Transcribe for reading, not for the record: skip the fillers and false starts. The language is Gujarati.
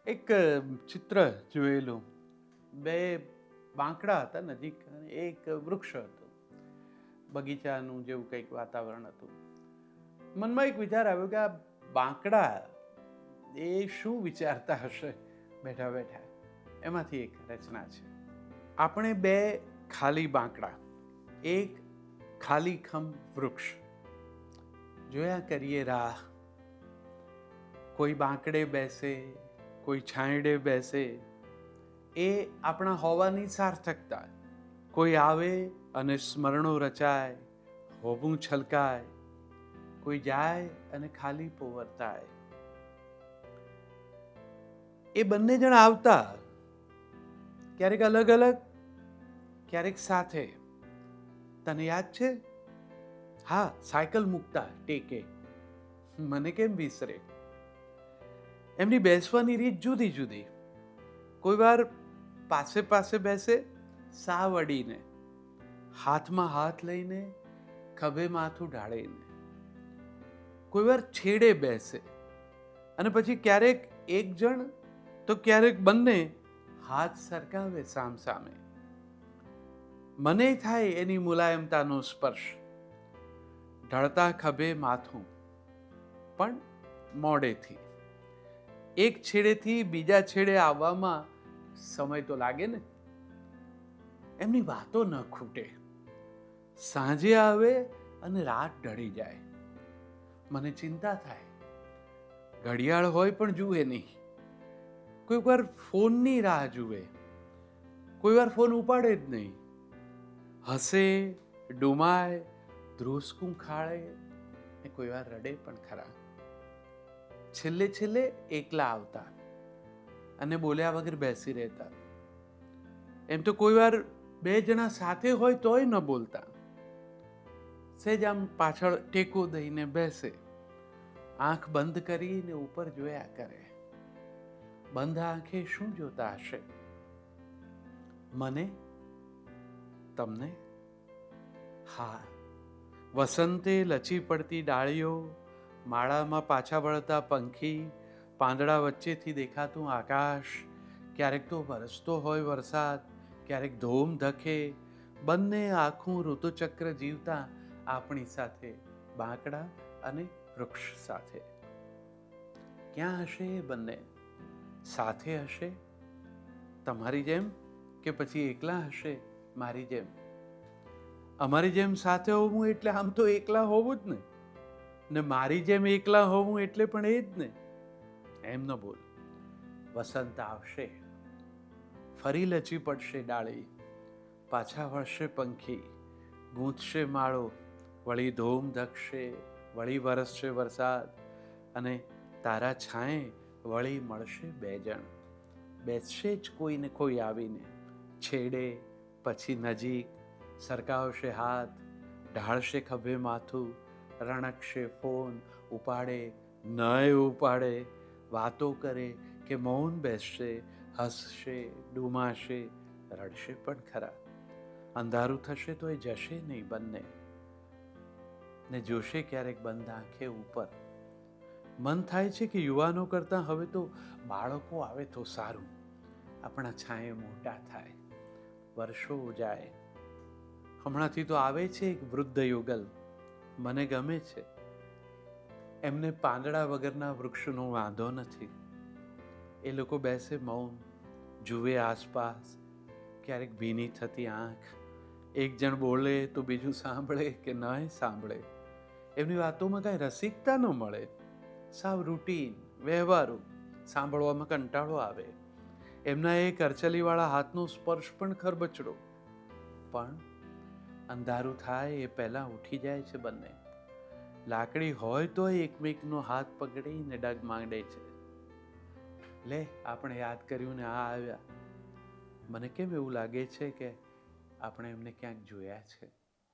એક ચિત્ર જોયેલું. બે બાંકડા હતા નજીક અને એક વૃક્ષ હતું. બગીચાનું જેવું કંઈક વાતાવરણ હતું. મનમાં એક વિચાર આવ્યો કે આ બાંકડા એ શું વિચારતા હશે બેઠા બેઠા. એમાંથી એક રચના છે. આપણે બે ખાલી બાંકડા, એક ખાલી ખમ વૃક્ષ, જોયા કરીએ રાહ. કોઈ બાંકડે બેસે, કોઈ છાંયડે બેસે, એ આપણા હોવાની સાર્થકતા. કોઈ આવે અને સ્મરણો રચાય, હોવું છલકાય, કોઈ જાય અને ખાલી પોવરતાય. એ બંને જણ આવતા, ક્યારેક અલગ અલગ, ક્યારેક સાથે. તને યાદ છે? હા, સાયકલ મૂકતા ટેકે. મને કેમ વિસરે? એમની બેસવાની રીત જુદી જુદી. કોઈ વાર પાસે પાસે બેસે, સાવ અડીને, હાથમાં હાથ લઈને, ખભે માથું ઢાળીને. કોઈ વાર છેડે બેસે અને પછી ક્યારેક એક જણ તો ક્યારેક બંને હાથ સરકાવે સામ સામે. મને થાય એની મુલાયમતાનો સ્પર્શ, ઢળતા ખભે માથું, પણ મોડેથી. એક છેડેથી બીજા છેડે આવવામાં સમય તો લાગે ને. એમની વાતો ન ખૂટે. સાંજે આવે અને રાત ઢળી જાય. મને ચિંતા થાય. ઘડિયાળ હોય પણ જુએ નહીં. કોઈ વાર ફોનની રાહ જુએ, કોઈ વાર ફોન ઉપાડે જ નહીં. હસે, ડુમાય, ધ્રુસકું ખાળે ને કોઈ વાર રડે પણ ખરા. છેલ્લે છેલ્લે એકલા આવતા અને બોલ્યા વગર બેસી રહેતા. એમ તો કોઈ વાર બે જણા સાથે હોય તોય ન બોલતા. સહેજ આમ પાછળ ટેકો દઈને બેસે, આંખ બંધ કરીને ઉપર જોયા કરે. બંધ આંખે શું જોતા હશે? મને, તમને? હા, વસંતે લચી પડતી ડાળીઓ, માળામાં પાછા વળતા પંખી, પાંદડા વચ્ચેથી દેખાતું આકાશ, ક્યારેક તો વરસતો હોય વરસાદ, ક્યારેક ધોમ ધખે, બંને આખું ઋતુચક્ર જીવતા આપણી સાથે, બાંકડા અને વૃક્ષ સાથે. ક્યાં હશે એ બંને? સાથે હશે તમારી જેમ, કે પછી એકલા હશે મારી જેમ? અમારી જેમ સાથે હોવું એટલે આમ તો એકલા હોવું જ ને. ને મારી જેમ એકલા હોવું એટલે પણ એ જ ને. એમ ન બોલ. વસંત આવશે, ફરી લચી પડશે ડાળી, પાછા વળશે પંખી, ગૂંથશે માળો, વળી ધોમ ધખશે, વળી વરસશે વરસાદ, અને તારા છાંયે વળી મળશે બે જણ. બેસશે જ કોઈને કોઈ આવીને, છેડે પછી નજીક, સરકાવશે હાથ, ઢાળશે ખભે માથું, રણકશે ફોન, ઉપાડે નય ઉપાડે, વાતો કરે કે મૌન બેસશે, હસશે, ડુમાશે, રડશે પણ ખરા. અંધારું થશે તો એ જશે નહીં બંને, ને જોશે ક્યારેક બંધ આંખે ઉપર. મન થાય છે કે યુવાનો કરતાં હવે તો બાળકો આવે તો સારું. આપણા છાંયે મોટા થાય, વર્ષો જાય. હમણાંથી તો આવે છે એક વૃદ્ધ યુગલ, મને ગમે છે. એમને પાંદડા વગરના વૃક્ષનો વાંધો નથી. એ લોકો બેસે મૌન, જુએ આસપાસ, ક્યારેક ભીની થતી આંખ. એક જણ બોલે તો બીજું સાંભળે કે ન સાંભળે. એમની વાતોમાં કાંઈ રસિકતા ન મળે. સાવ રૂટીન, વ્યવહારુ, સાંભળવામાં કંટાળો આવે. એમના એ કરચલીવાળા હાથનો સ્પર્શ પણ ખરબચડો. પણ અંધારું થાય એ પહેલાં ઉઠી જાય છે બંને. લાકડી હોય તો એકમેકનો હાથ પકડીને ડગ માંડે છે. લે, આપણે યાદ કર્યું ને આ આવ્યા. મને કેમ એવું લાગે છે કે આપણે એમને ક્યાંક જોયા છે.